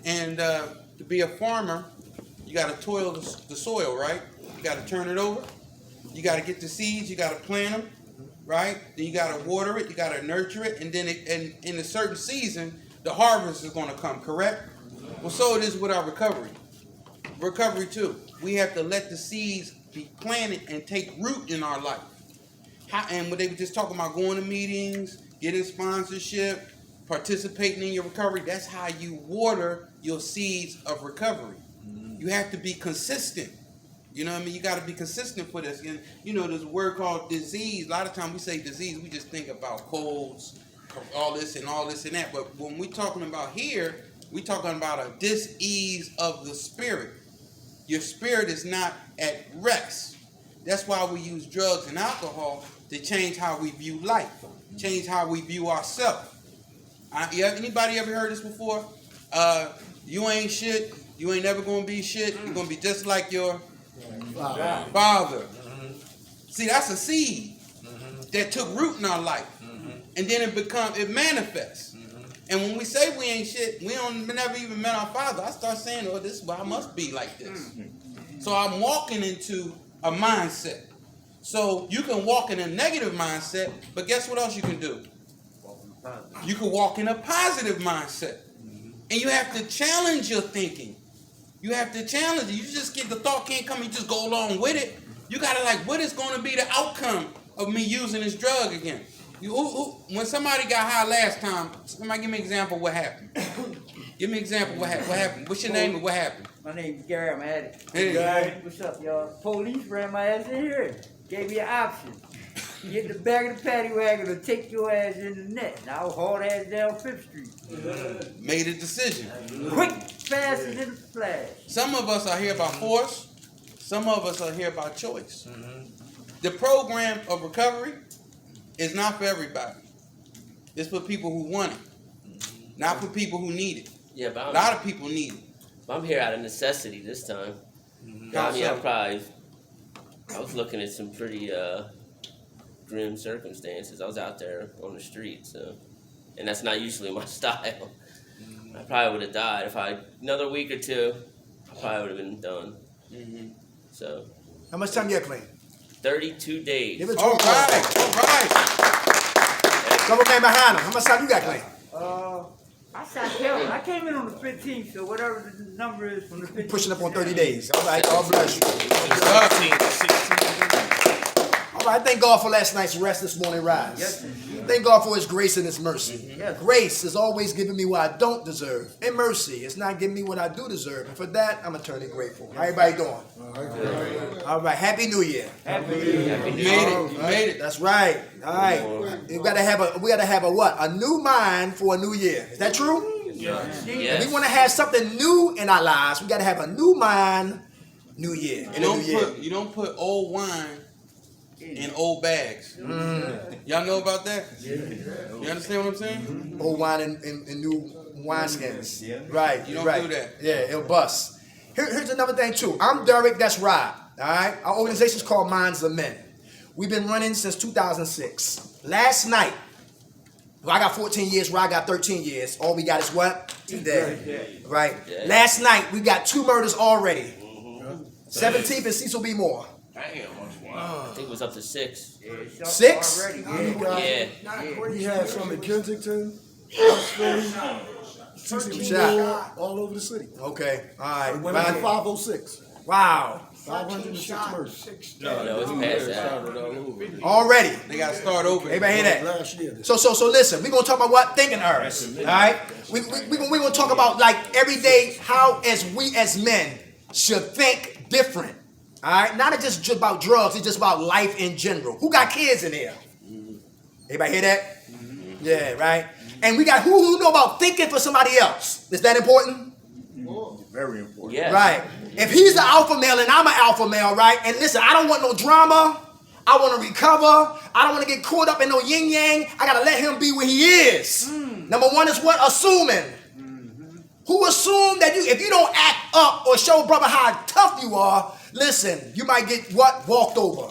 And to be a farmer, you got to toil the soil, right? You got to turn it over. You got to get the seeds. You got to plant them, right? Then you got to water it. You got to nurture it. And then in a certain season, the harvest is going to come, correct? Well, so it is with our recovery. Recovery, too. We have to let the seeds be planted and take root in our life. And when they were just talking about going to meetings, getting sponsorship, participating in your recovery, that's how you water your seeds of recovery. You have to be consistent. You know what I mean? You got to be consistent for this. And, you know, there's a word called disease. A lot of times we say disease, we just think about colds, all this and that. But when we're talking about here, we're talking about a dis-ease of the spirit. Your spirit is not at rest. That's why we use drugs and alcohol to change how we view life, change how we view ourselves. Anybody ever heard this before? You ain't shit. You ain't never going to be shit. You're going to be just like your father. See, that's a seed that took root in our life. And then it manifests. And when we say we ain't shit, we never even met our father. I start saying, oh, this is why I must be like this. So I'm walking into a mindset. So you can walk in a negative mindset, but guess what else you can do? You can walk in a positive mindset. And you have to challenge your thinking. You have to challenge it. You just get the thought can't come and just go along with it. You got to what is going to be the outcome of me using this drug again? When somebody got high last time, somebody give me an example of what happened. Give me an example of what happened. What's your name and what happened? My name's Gary. I'm an addict. Hey. What's up, y'all? Police ran my ass in here. Gave me an option. Get in the back of the paddy wagon or take your ass in the net. And I'll haul ass down 5th Street. Made a decision. Quick, fast, and in a flash. Some of us are here by force. Some of us are here by choice. The program of recovery is not for everybody. It's for people who want it. Not for people who need it. Yeah, but a lot of people need it. I'm here out of necessity this time. I mean, I was looking at some pretty grim circumstances. I was out there on the street, and that's not usually my style. I probably would have died if another week or two. I probably would have been done. So. How much time you got clean? 32 days. All right. Double man behind him. How much time you got clean? I shot Kelvin. I came in on the 15th, so whatever the number is from the 15th. Pushing up on 30 days. All right, God bless you. All right, thank God for last night's rest, this morning rise. Yes, thank God for his grace and his mercy. Yes. Grace is always giving me what I don't deserve. And mercy is not giving me what I do deserve. And for that, I'm eternally grateful. How everybody doing? All right, Happy New Year. Happy New Year. You made it. That's right. All right. We gotta have a what? A new mind for a new year. Is that true? Yes. If we want to have something new in our lives, we gotta have a new mind, new year. You don't put old wine in old bags. Y'all know about that? You understand what I'm saying? Old wine in new wineskins. Right. You don't do that. Yeah, it'll bust. Here's another thing too. I'm Derek, that's Rob. All right? Our organization's called Minds of Men. We've been running since 2006. Last night, I got 14 years, Rob got 13 years. All we got is what? Today. Right? Yeah. Last night, we got 2 murders already. 17th and Cecil B. Moore. I think it was up to 6. 6? Yeah. We had some in Kensington, Shot. all over the city. Okay, all right. We went up to 506. Wow. 506 murders. No, it's past that. Already. They got to start over. Everybody hear that? Last year. So listen, we're going to talk about what? Thinking errors. All right? We're going to talk about, like, every day, how we as men should think different. All right? Not just about drugs. It's just about life in general. Who got kids in here? Everybody hear that? Yeah, right? And we got who know about thinking for somebody else. Is that important? Very important. Yes. Right. If he's the alpha male and I'm an alpha male, right? And listen, I don't want no drama. I want to recover. I don't want to get caught up in no yin yang. I got to let him be where he is. Number one is what? Assuming. Who assume that if you don't act up or show brother how tough you are, listen, you might get what? Walked over.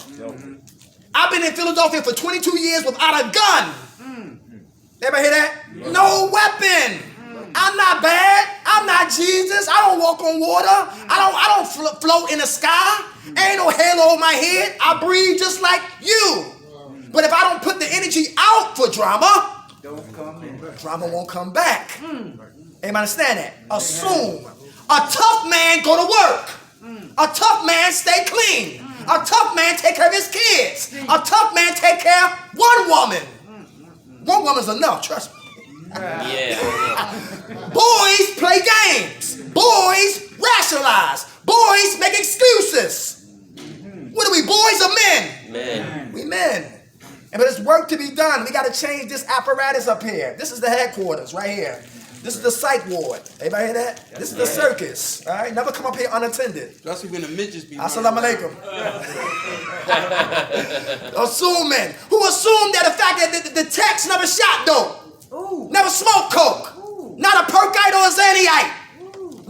I've been in Philadelphia for 22 years without a gun. Everybody hear that? No weapon. I'm not bad. I'm walk on water. I don't float in the sky. Ain't no halo over my head. I breathe just like you. But if I don't put the energy out for drama, Don't come in. drama won't come back. Anybody understand that? Assume. A tough man go to work. A tough man stay clean. A tough man take care of his kids. A tough man take care of one woman. One woman's enough, trust me. Yeah. Boys play games. Boys rationalize. Boys make excuses. What are we, boys or men? Man. We men. But there's work to be done. We got to change this apparatus up here. This is the headquarters right here. This is the psych ward. Everybody hear that? This is the circus. All right? Never come up here unattended. That's when the midgets be. Assalamu alaikum. Assuming. Who assumed that the fact that the techs never shot dope? Ooh. Never smoked coke? Ooh. Not a perkite or a Xanniite?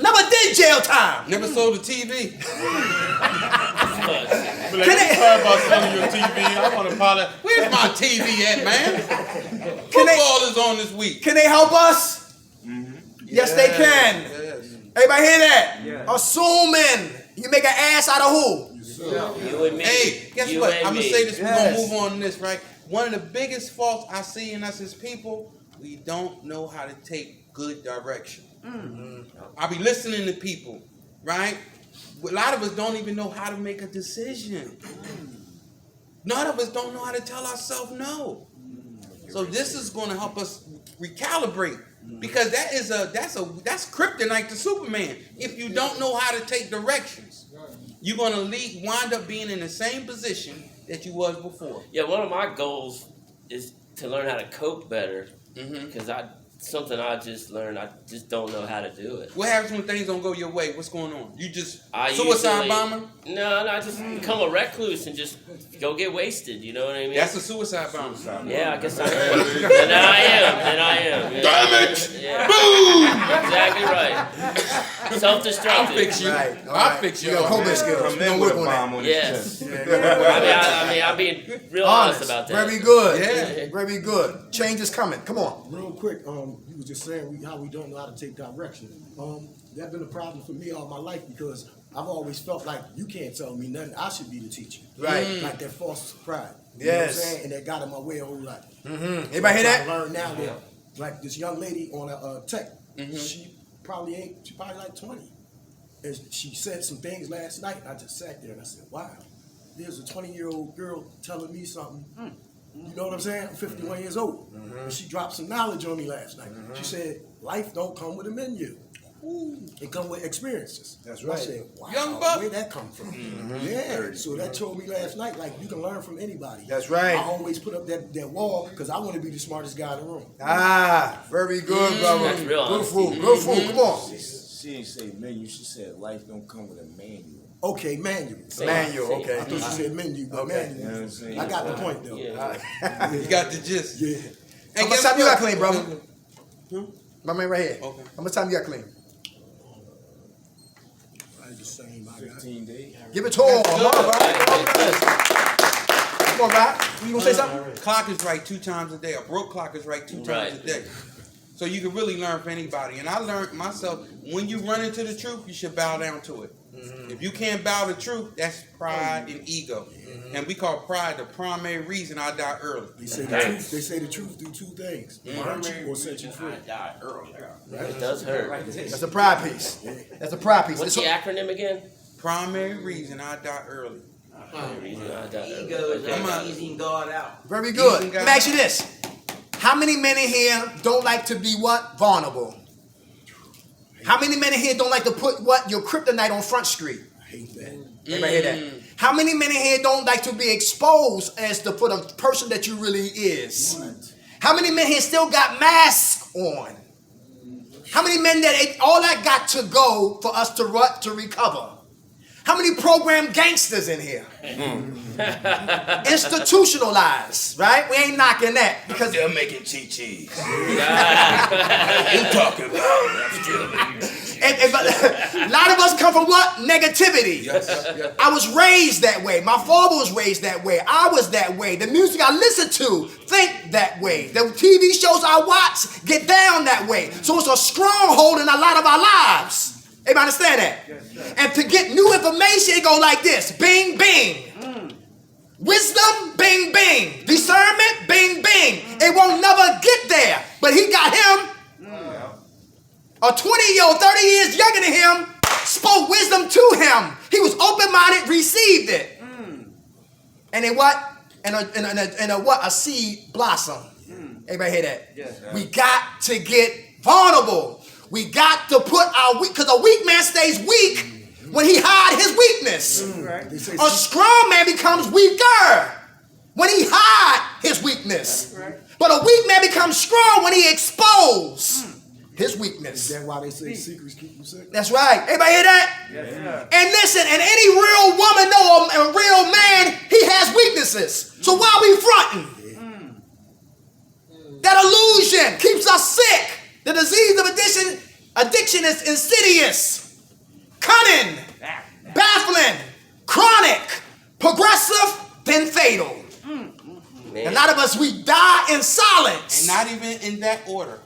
Never did jail time? Never sold a TV. But like, you talk about selling your TV. I want to apologize. Where's my TV at, man? Football is on this week. Can they help us? Yes, they can. Yes. Everybody hear that? Yeah. Assuming you make an ass out of who? You and me. Hey, guess You what? and I'm gonna me. say this. Yes. We're gonna move on this, right? One of the biggest faults I see in us as people, we don't know how to take good direction. I be listening to people, right? A lot of us don't even know how to make a decision. None of us don't know how to tell ourselves no. So this is going to help us recalibrate, because that's kryptonite to Superman. If you don't know how to take directions, you're going to wind up being in the same position that you was before. Yeah, one of my goals is to learn how to cope better, because something I just learned. I just don't know how to do it. What happens when things don't go your way? What's going on? You just I suicide usually- bomber? No, I just become a recluse and just go get wasted. You know what I mean? That's a suicide bomber. Yeah, I guess I am. And I am. Yeah. Damn it! Yeah. Boom! Exactly right. I'll Self-destructive. fix you. Right, all I'll right. fix you. You got coping skills. Come You in don't with work a on that. bomb on his Yes. chest. I mean, I'm being real honest about that. Very good. Yeah. Very good. Change is coming. Come on. Real quick, you was just saying how we don't know how to take direction. That's been a problem for me all my life, because I've always felt like you can't tell me nothing. I should be the teacher. Right. Like that false pride. You Yes. know what I'm saying? And that got in my way a whole lot. Everybody hear I that? learned now that, like this young lady on a tech, she probably like 20. And she said some things last night. I just sat there and I said, wow, there's a 20-year-old girl telling me something. You know what I'm saying? I'm 51 years old. And she dropped some knowledge on me last night. She said, life don't come with a menu. It come with experiences. That's right. I said, wow, Young buck. where'd that come from? Yeah. So that told me last night, like, you can learn from anybody. That's right. I always put up that wall because I want to be the smartest guy in the room. Ah, very good, brother. That's real Good honesty. food. Good food. Come on. She ain't say menu, she said life don't come with a manual. Okay, manual. Manual. Okay. I thought you said menu, but Okay. manual. You know what I'm saying? I got the point, though. Yeah. You got the gist. Yeah. Hey, How much guess time you what? got clean, brother? My man right here. Okay. How much time you got clean? I the same. I got 15 days. Give it to him. Come on, bro. Come on, Rob. You gonna say something? Clock is right 2 times a day. A broke clock is right 2 times Right. a day. So you can really learn from anybody. And I learned myself, when you run into the truth, you should bow down to it. If you can't bow to truth, that's pride and ego. And we call pride the primary reason I die early. They say the truth. They say the truth do 2 things: hurt you or set you free. It does hurt. That's a pride piece. That's a pride piece. What's the acronym again? Primary reason I die early. Egos Come on. are easing God out. Very good. Easy, Let me ask you this. How many men in here don't like to be what? Vulnerable. How many men in here don't like to put what? Your kryptonite on Front Street. I hate that. Everybody hear that? How many men in here don't like to be exposed as to for the person that you really is? How many men here still got masks on? How many men that all that got to go for us to recover? How many programmed gangsters in here? Institutionalized, right? We ain't knocking that because They're making chi-chis. but a lot of us come from what? Negativity. I was raised that way. My father was raised that way. I was that way. The music I listen to think that way. The TV shows I watch get down that way. So it's a stronghold in a lot of our lives. Everybody understand that? Yes, sir. And to get new information, it go like this. Bing, bing. Wisdom, bing, bing. Discernment, bing, bing. It won't never get there. But he got him. A 20-year-old, 30 years younger than him, spoke wisdom to him. He was open-minded, received it. And then what? And a what? A seed blossom. Everybody hear that? Yes. We got to get vulnerable. We got to put our weak, because a weak man stays weak when he hide his weakness. Right. They say A strong man becomes weaker when he hide his weakness. Right. But a weak man becomes strong when he expose his weakness. is that why they say secrets keep you sick? That's right. Everybody hear that? Yes, sir. And listen, and any real woman know a real man, he has weaknesses. So why are we fronting? That illusion keeps us sick. The disease of addiction is insidious, cunning, baffling, chronic, progressive, then fatal. Man. A lot of us, we die in silence. And not even in that order.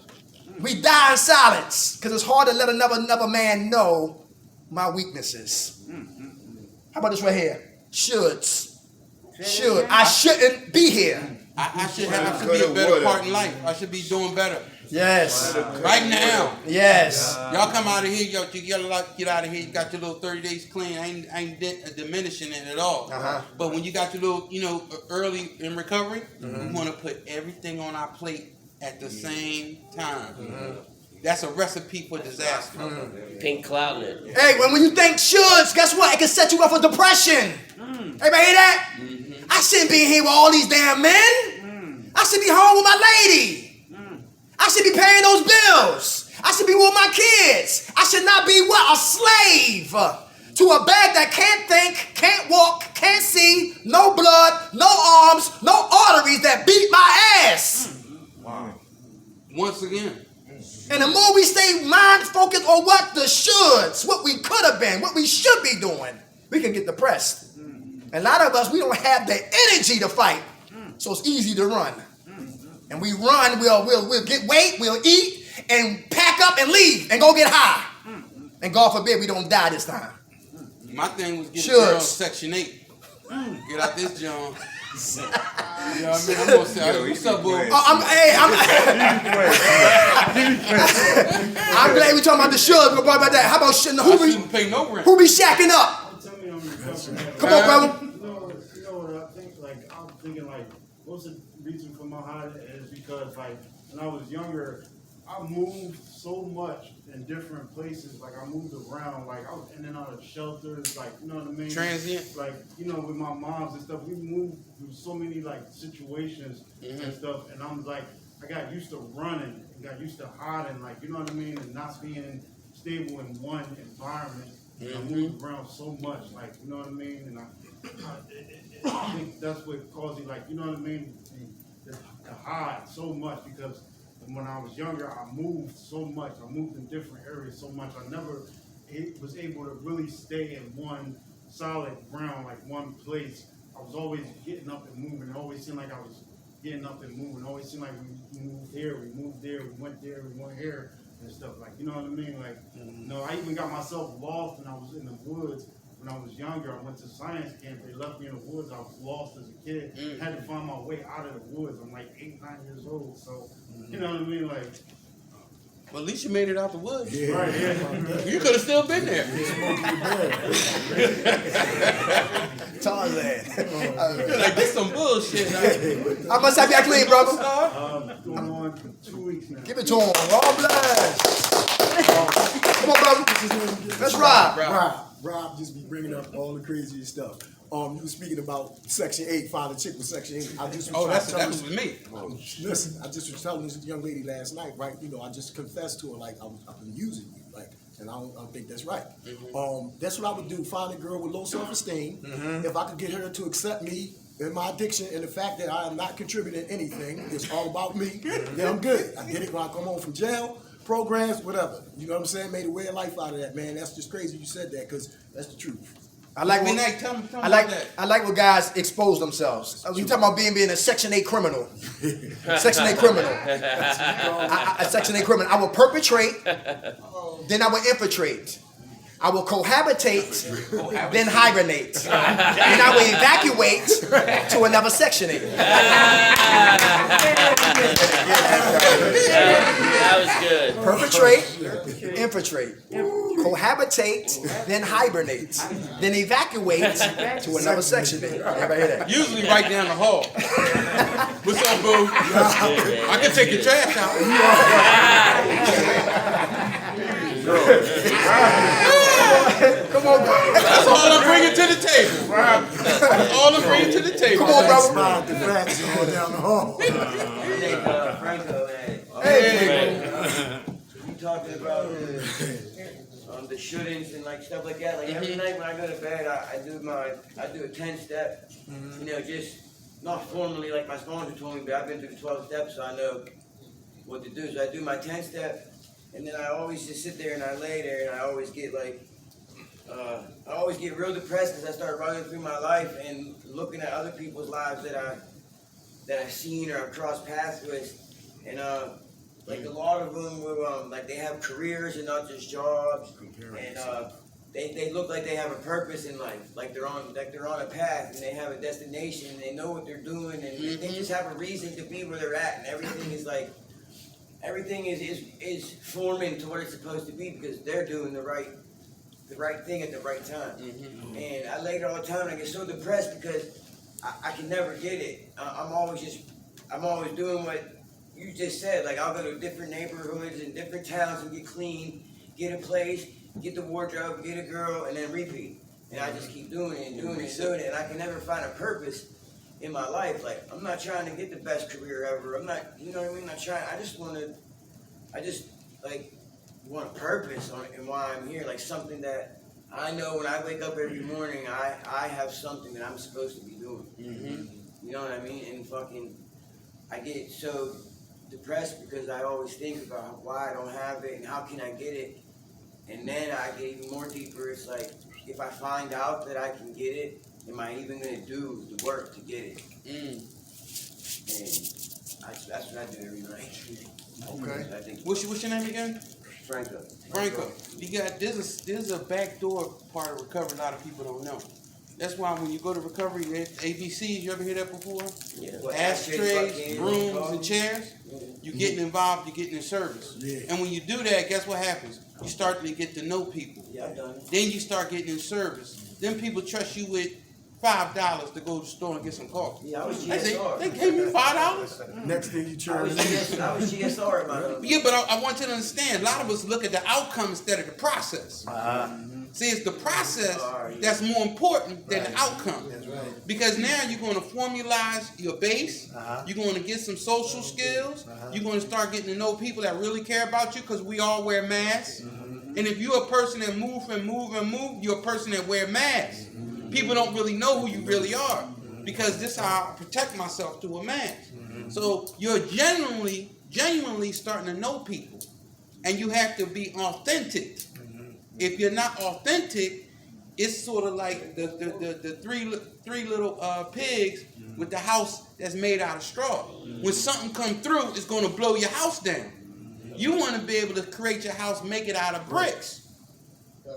We die in silence because it's hard to let another man know my weaknesses. How about this right here? Shoulds. Should. I shouldn't be here. I should be a better part in life. I should be doing better. Yes. Right now. Yes. Y'all come out of here, you get out of here, you got your little 30 days clean. I ain't diminishing it at all. But when you got your little, early in recovery, we want to put everything on our plate at the same time. That's a recipe for disaster. Pink clouding it. Hey, when you think shoulds, guess what? It can set you up for depression. Everybody hear that? I shouldn't be here with all these damn men. I should be home with my lady. I should be paying those bills. I should be with my kids. I should not be what? A slave to a bag that can't think, can't walk, can't see, no blood, no arms, no arteries that beat my ass. Once again. And the more we stay mind focused on what the shoulds, what we could have been, what we should be doing, we can get depressed. And a lot of us, we don't have the energy to fight. So it's easy to run. And we run, we'll get weight, we'll eat, and pack up and leave and go get high. And God forbid we don't die this time. My thing was getting Shoulds. girls Section 8. Get out this John. You know what I mean? I'm gonna say, what's up, boo? I'm glad we talking about the shoulds. We're talking about that. How about I shouldn't pay no rent. who be shacking up? Come on, brother. You know what I think? Like, I'm thinking, like, what's the reason for my high is because, like, when I was younger, I moved so much in different places. Like, I moved around. Like, I was in and out of shelters. Like, you know what I mean? Transient. Like, with my moms and stuff, we moved through so many, like, situations and stuff. And I'm like, I got used to running and got used to hiding. Like, you know what I mean? And not being stable in one environment. I moved around so much, like, you know what I mean? And I think that's what caused me, like, you know what I mean? To hide so much because when I was younger, I moved so much. I moved in different areas so much. I never was able to really stay in one solid ground, like one place. I was always getting up and moving. It always seemed like I was getting up and moving. It always seemed like we moved here, we moved there, we went there, we went here. And stuff, like, you know what I mean? Like, I even got myself lost when I was in the woods when I was younger. I went to science camp. They left me in the woods. I was lost as a kid. Had to find my way out of the woods. I'm like 8, 9 years old. So, you know what I mean? Like, Well, at least you made it out the woods. right, yeah. You could have still been there. Tarzan. Like, this some bullshit. How much have you clean, brother? Going on for 2 weeks now. Give it to him. All bless. Come on, brother. Let's ride. Rob just be bringing up all the craziest stuff. You were speaking about Section 8, find a chick with Section 8. I just was That was with me. Listen, I just was telling this young lady last night, right? I just confessed to her, like, I've been using you, like, and I don't think that's right. That's what I would do, find a girl with low self-esteem. If I could get her to accept me and my addiction and the fact that I am not contributing anything, it's all about me, then I'm good. I get it when I come home from jail, programs, whatever. You know what I'm saying? Made a way of life out of that, man. That's just crazy you said that, because that's the truth. I like Tell when me about that. I like when guys expose themselves. We talking about being a Section 8 criminal. Section 8 criminal. A Section 8 criminal. I will perpetrate, then I will infiltrate. I will cohabitate, then hibernate. And I will evacuate to another section 8. That was good. Perpetrate, infiltrate. Cohabitate, then hibernate. Then evacuate to another section 8. Everybody hear that? Usually right down the hall. What's up, boo? I can take your trash out. Come on, bro. That's all I'm bringing to the table. That's all I'm bringing to the table. Come on, brother. Spot the facts all down the hall. Franco, Hey, you talking about the shootings and like stuff like that. Like every night when I go to bed, I do a 10-step. You know, just not formally like my sponsor told me, but I've been through the 12 steps, so I know what to do. So I do my 10-step, and then I always just sit there and I lay there, and I always get like, I always get real depressed because I start running through my life and looking at other people's lives that I've seen or I've crossed paths with, and like a lot of them were like they have careers and not just jobs, and they look like they have a purpose in life, like they're on a path and they have a destination and they know what they're doing and they just have a reason to be where they're at, and everything is like is forming to what it's supposed to be because they're doing the right thing at the right time. And I lay there all the time and I get so depressed because I can never get it. I'm always doing what you just said. Like I'll go to different neighborhoods and different towns and get clean, get a place, get the wardrobe, get a girl, and then repeat. And I just keep doing it and doing it and doing it, and I can never find a purpose in my life. Like I'm not trying to get the best career ever. I'm not, you know what I mean? I'm not trying. I just want a purpose on it and why I'm here. Like something that I know when I wake up every morning, I have something that I'm supposed to be doing. You know what I mean? And I get so depressed because I always think about why I don't have it and how can I get it. And then I get even more deeper. It's like, if I find out that I can get it, am I even going to do the work to get it? And that's what I do every night. Okay. I think What's your name again? Franco. Franco. There's a backdoor part of recovery a lot of people don't know. That's why when you go to recovery, ABCs, you ever hear that before? Yeah. Ashtrays, brooms, and chairs. You're getting involved, you're getting in service. And when you do that, guess what happens? You start to get to know people. Yeah, I've done it. Then you start getting in service. Then people trust you with $5 to go to the store and get some coffee. Yeah, I was I say, GSR. they gave me $5? Next thing you I turn was GSR at my home. Yeah, but I want you to understand, a lot of us look at the outcome instead of the process. See, it's the process that's more important than the outcome. That's right. Because now you're going to formalize your base. You're going to get some social skills. You're going to start getting to know people that really care about you because we all wear masks. And if you're a person that move, you're a person that wear masks. People don't really know who you really are because this is how I protect myself through a mask. So you're genuinely starting to know people. And you have to be authentic. If you're not authentic, it's sort of like the three little pigs with the house that's made out of straw. When something comes through, it's going to blow your house down. You want to be able to create your house, make it out of bricks.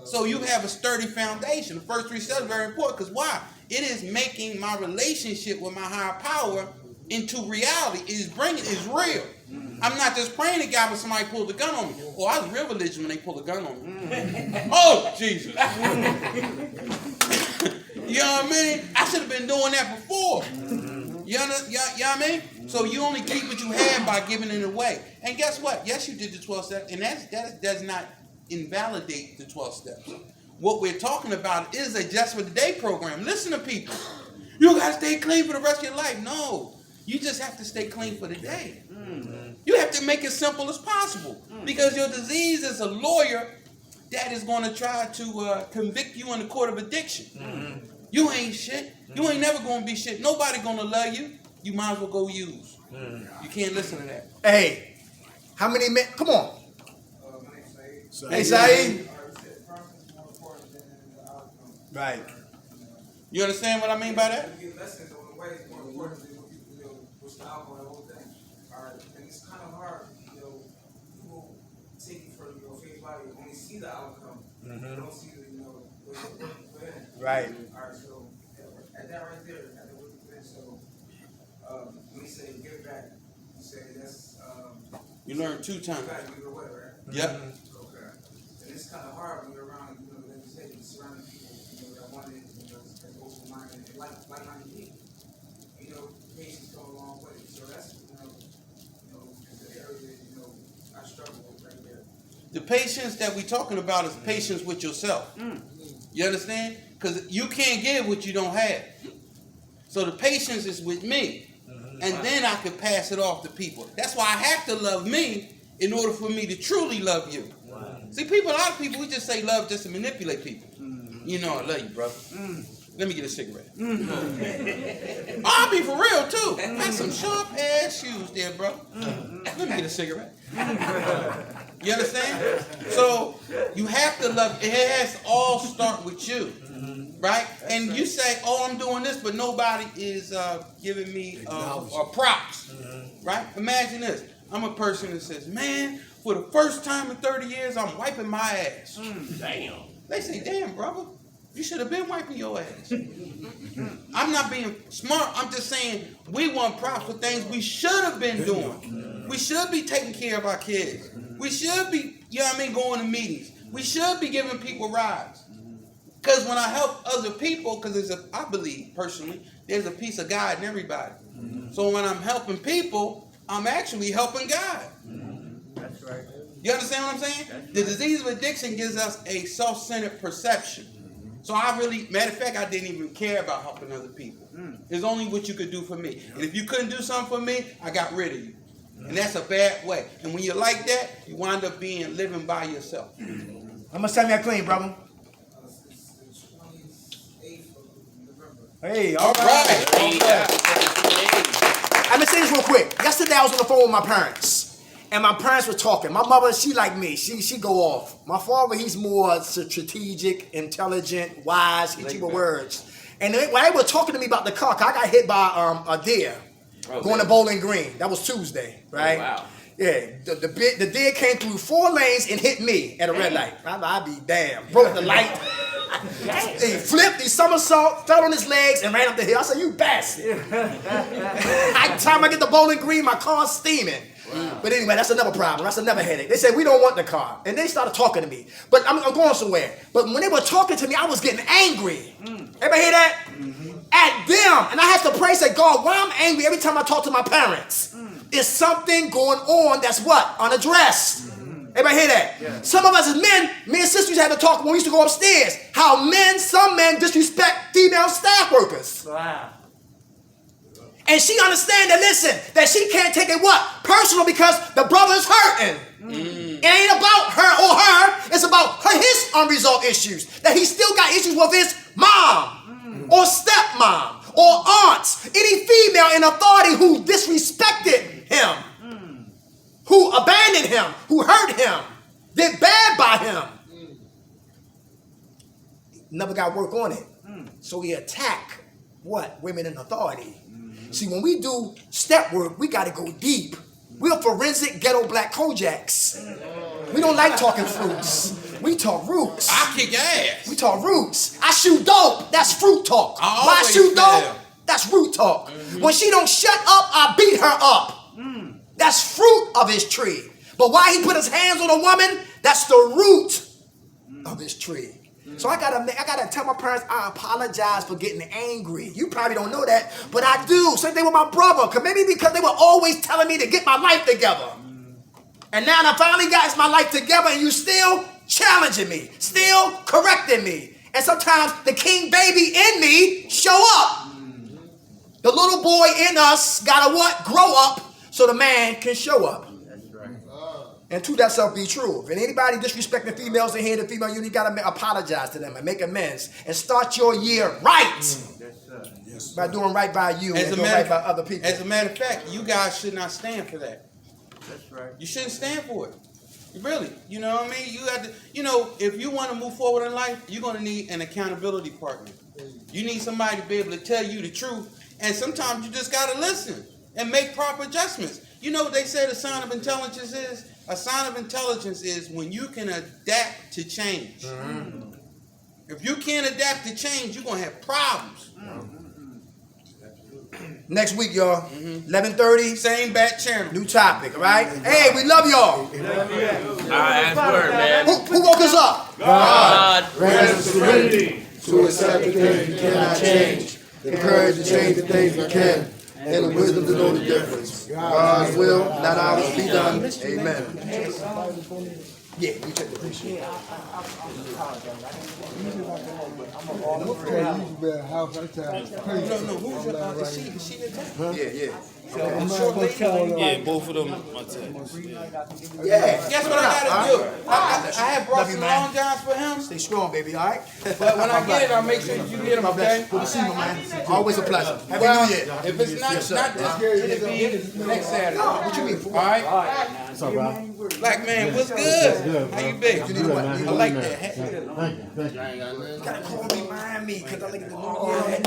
So you have a sturdy foundation. The first 3 steps are very important because why? It is making my relationship with my higher power into reality. It is real. I'm not just praying to God when somebody pulled a gun on me. Oh, I was real religious when they pulled a gun on me. Oh, Jesus. You know what I mean? I should have been doing that before. You know what I mean? So you only keep what you have by giving it away. And guess what? Yes, you did the 12 steps, and that does not invalidate the 12 steps. What we're talking about is a Just for the Day program. Listen to people. You got to stay clean for the rest of your life. No. You just have to stay clean for the day. You have to make it simple as possible. Because your disease is a lawyer that is going to try to convict you in the court of addiction. You ain't shit. You ain't never going to be shit. Nobody going to love you. You might as well go use. You can't listen to that. Hey, how many men? Come on. So, Hey, Saeed. Right. You understand what I mean by that? You get lessons on the way. It's more important than what people, what's the outcome of the whole thing. All right, and it's kind of hard, people take you for your faith everybody only see the outcome. They don't see the, what you're working for them. Right. All right, so at that right there, at the working for them, so when we say give back, you say that's You learn 2 times. you gotta give it away, right? Yep. Okay. And it's kind of hard when you're around, like you said, you're surrounding people, that want it, that's open-minded, and like-minded people. Patience go a long way. So that's, the area, I struggle with right there. The patience that we're talking about is patience with yourself. You understand? Because you can't give what you don't have. So the patience is with me. And then I can pass it off to people. That's why I have to love me in order for me to truly love you. See, a lot of people, we just say love just to manipulate people. I love you, brother. Let me get a cigarette. I'll be for real, too. That's some sharp-ass shoes there, bro. Let me get a cigarette. You understand? So, you have to love. It has to all start with you. Right? And you say, oh, I'm doing this, but nobody is giving me props. Right? Imagine this. I'm a person that says, man, for the first time in 30 years, I'm wiping my ass. Damn. They say, damn, brother. You should have been wiping your ass. I'm not being smart. I'm just saying we want props for things we should have been doing. We should be taking care of our kids. We should be, going to meetings. We should be giving people rides. Because when I help other people, because I believe personally, there's a piece of God in everybody. So when I'm helping people, I'm actually helping God. That's right. You understand what I'm saying? The disease of addiction gives us a self-centered perception. So matter of fact, I didn't even care about helping other people. It's only what you could do for me. And if you couldn't do something for me, I got rid of you. And that's a bad way. And when you're like that, you wind up living by yourself. How much time you got clean, brother? It's the 28th of November. Hey, all right. I'm gonna say this real quick. Yesterday I was on the phone with my parents. And my parents were talking. My mother, she like me. She go off. My father, he's more strategic, intelligent, wise. He cheap with words. And when they were talking to me about the car, I got hit by a deer going to Bowling Green. That was Tuesday, right? Oh, wow. Yeah, the deer came through 4 lanes and hit me at a red light. I'd be damn. Broke the light. He flipped, he somersault, fell on his legs, and ran up the hill. I said, you bastard. By the time I get to Bowling Green, my car's steaming. Wow. But anyway, that's another problem. That's another headache. They said, we don't want the car. And they started talking to me. But I'm going somewhere. But when they were talking to me, I was getting angry. Everybody hear that? At them. And I had to pray, say, God, why I'm angry every time I talk to my parents? There's something going on that's what? Unaddressed. Everybody hear that? Yeah. Some of us as men, me and sisters had to talk when we used to go upstairs. How some men disrespect female staff workers. Wow. And she understand that, listen, that she can't take it what? Personal, because the brother's hurting. It ain't about her or her. It's about his unresolved issues. That he still got issues with his mom or stepmom or aunts. Any female in authority who disrespected him, who abandoned him, who hurt him, did bad by him. Never got work on it. So he attacked what? Women in authority. See, when we do step work, we got to go deep. We're forensic ghetto black Kojaks. We don't like talking fruits. We talk roots. I kick ass. We talk roots. I shoot dope. That's fruit talk. Why I shoot dope? That's root talk. When she don't shut up, I beat her up. That's fruit of his tree. But why he put his hands on a woman? That's the root of his tree. So I gotta tell my parents I apologize for getting angry. You probably don't know that, but I do. Same thing with my brother, maybe because they were always telling me to get my life together. And now I finally got my life together, and you still challenging me, still correcting me. And sometimes the king baby in me show up. The little boy in us gotta what? Grow up so the man can show up. And to that self be true. If anybody disrespecting females in here, the female unit, you gotta apologize to them and make amends and start your year right. Yes, by doing right by you and doing right by other people. As a matter of fact, you guys should not stand for that. That's right. You shouldn't stand for it. Really. You know what I mean? You got to, if you want to move forward in life, you're gonna need an accountability partner. You need somebody to be able to tell you the truth. And sometimes you just gotta listen and make proper adjustments. You know what they say the sign of intelligence is? A sign of intelligence is when you can adapt to change. If you can't adapt to change, you're gonna have problems. Next week, y'all. 11:30. Same bat channel. New topic, all right? Hey, we love y'all. That's word, man. Who woke us up? God. Grant us the serenity to accept the things we cannot change, the courage to change the things we can, and the wisdom to know the difference. God's will, not ours, be done. Amen. Yeah, we check the appreciate. You don't know who's your is she the type? Yeah. The short lady? Yeah, both of them. Yeah. Guess what I gotta do? I have brought some long johns for him, Stay strong, baby, all right? but when I get it, I'll make sure that you get them, God bless you. okay? Good to see you, man. Always a pleasure. Happy Well, New Year. if it's not this year, it'll be next Saturday. What you mean? All right? Black man, what's good? How you been? I like that. You gotta call and remind me, because I like the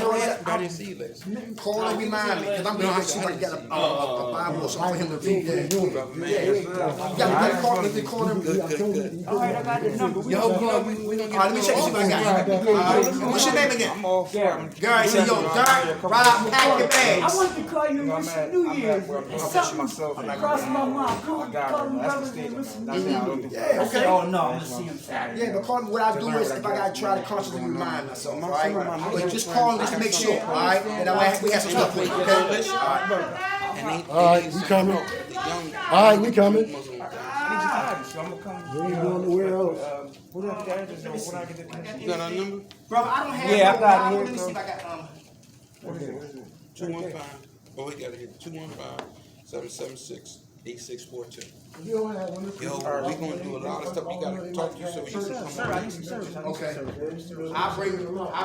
New Year. I didn't see you last. Call and remind me, because I'm going to see if I can get a Bible or something for him to read. You gotta call me, call him. Good. All right, I got the number. Yo, we gonna All right, let me check this I got. What's your name again? Gary, say, yo, Gary, right out, pack your I bags. wanted to call you and wish you New Year's. And something crossed my mind. Call me brothers and wish you New Year's. Yeah, I said, okay. oh no, I'm gonna see him Saturday. Yeah, but call me, what I do is, if I gotta try to constantly remind myself, all right? But just call me just to make sure, all right? And that way we have some stuff for you, okay? All right, brother. All right, we coming. All right, we coming. So I'm gonna come. We ain't going nowhere else. What up, Dad? Just when I get the connection. You got our number? Bro, I don't have Yeah, I no got it Bible. here, Let me see if bro. I got 215. Oh, we got it here. 215-776-8642. You don't have one. Yo, we gonna do a lot of stuff. We gotta talk to you so you can come on. Okay. I'll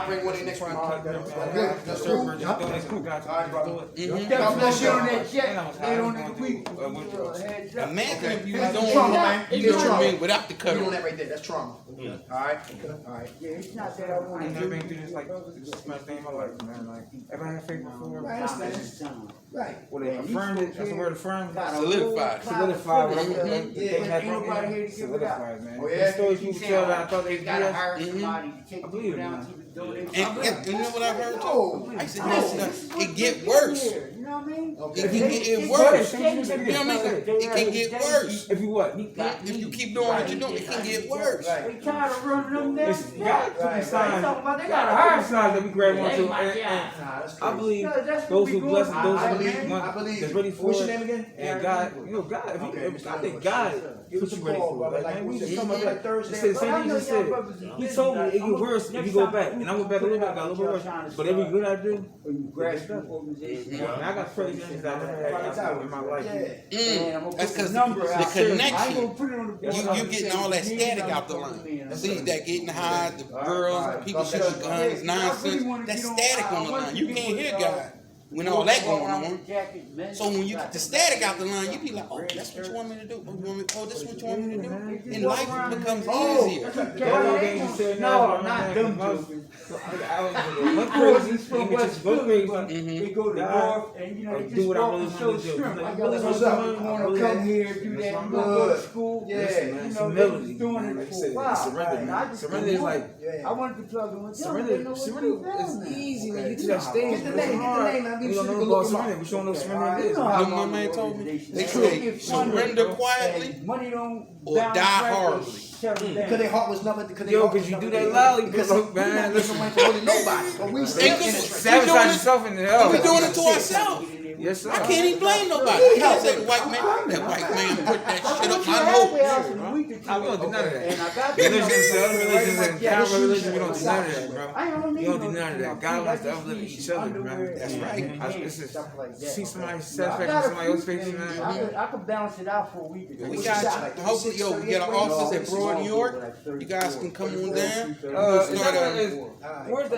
bring one in next week. Good. That's cool. All right, brother. God bless you on that jet. Later on in the week. Imagine if you was doing Trauma, man. you know what I mean, without the You cut on on. that right there. That's trauma. All right. All right. Yeah, it's not that I want to I've do. been through this like this is my thing in my life, man. Like, ever had faith before? I understand. Right. What they affirmed it? That's the word affirmed. Solidified. Solidified. Whatever Yeah, they had ain't nobody here to give it out. solidified, man. Oh, yeah? The stories people tell that I thought they gotta did. hire somebody to take I believe people it, down man. to the building. And you know what I've heard No. too? I said, it get worse. You know what I mean? It can get worse. You know what I mean? It can get worse. If you what? If you keep doing what you're doing, it can get worse. They tired of running them down. It's God put the signs. Talking about they God gotta put hire the signs that we grab onto. They might And That's I believe No, that's what those we who going bless for. those I who believe. I believe. that's ready for What's it. your name again? And God, you know, God, if I think God Give puts us a you ready call, for it. brother. Like, Like, man, we we just just talking about that. Thursday. He said, But I same thing know he just y'all said. brothers is He busy, told me like, it get worse if you go back. And I went back a little bit, I got a little bit worse. But every good I do, Grassroots organization. and I got presidents that I never had in my life. And I'm gonna That's put because the number the out. I ain't connection. gonna put it on the board. You getting all that static out the line. See that getting high, the girls, the people shooting guns, nonsense. That static on the line. You can't hear God when all that going on. So when you get the static out the line, you be like, oh, that's what you want me to do. Oh, you want me? Oh, this is what you want me to do. And life becomes easier. No, I'm not them joking. One crazy, From even West just go Philly, crazy. but they go to God, North and you know they do just what I walk really and show wanna do. strength. Like, I really what's up? want to come here and do that. You know, go to school. Yeah. You know, Humility, they was doing man. it Like I for a said, while. surrender, And man. I just Surrender didn't is want like- it. I wanted to plug in with them. Surrender, They know what to surrender do down is there. easy when you get to Okay. that stage. Get the name, get the name, man. We We don't should know go about look 'em surrender. up. We don't know All surrender right, is. you know how You know what my man told me? They It's say, fun, surrender though. quietly And money don't or bounce die right, horribly. shut them down. Because their heart was never. Because Yo, because you do that loudly, look, man. Listen, man, to really nobody. But we still in it. Sabotage yourself in the hell. We doing it to ourselves. Yes, sir. I can't even blame nobody. You can't say the white man. That white man put that shit up my nose. I don't do none of that. And I got the Religions, number. other religions, and Yeah, God religion, we don't do none of that, bro. I don't need You don't do no- none of that. God wants to uplift each other, man. That's right. This is Stuff like that. see somebody's I satisfaction, got a somebody else's few face, things. man. I could balance it out for a week. We got hopefully, yo, we got an office at Broad, New York. You guys can come on down. Is that where's the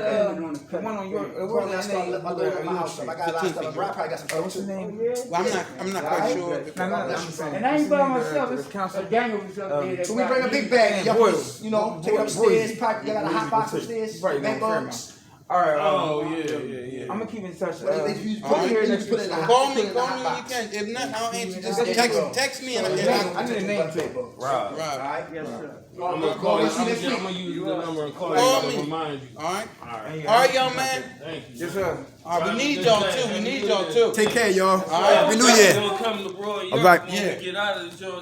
one on your? Where's I the started name? my little at my house. I got a lot of stuff. I probably got some What's the name? Well, I'm not quite sure. If No, I'm saying. And I ain't by myself. The It's council. Daniel was up there. So we bring a big bag, y'all Boys. just, you know, take it upstairs, pipe, you got a hot box upstairs, Right, bed no, fair bugs. All right. Oh, yeah. I'm gonna keep in touch. Call me when you can. If not, I'll answer. Just text me and I need a name tag. Rob. Right. Yes, sir. I'm gonna call you. I'm gonna use the number and call you Call to me. remind you. All right. All right. All right, young man. Thank you. Yes, sir. All right, we need y'all too. We need y'all too. Take care, y'all. All right. Happy New Year. Gonna come to Roy. All right. Get out of the joint.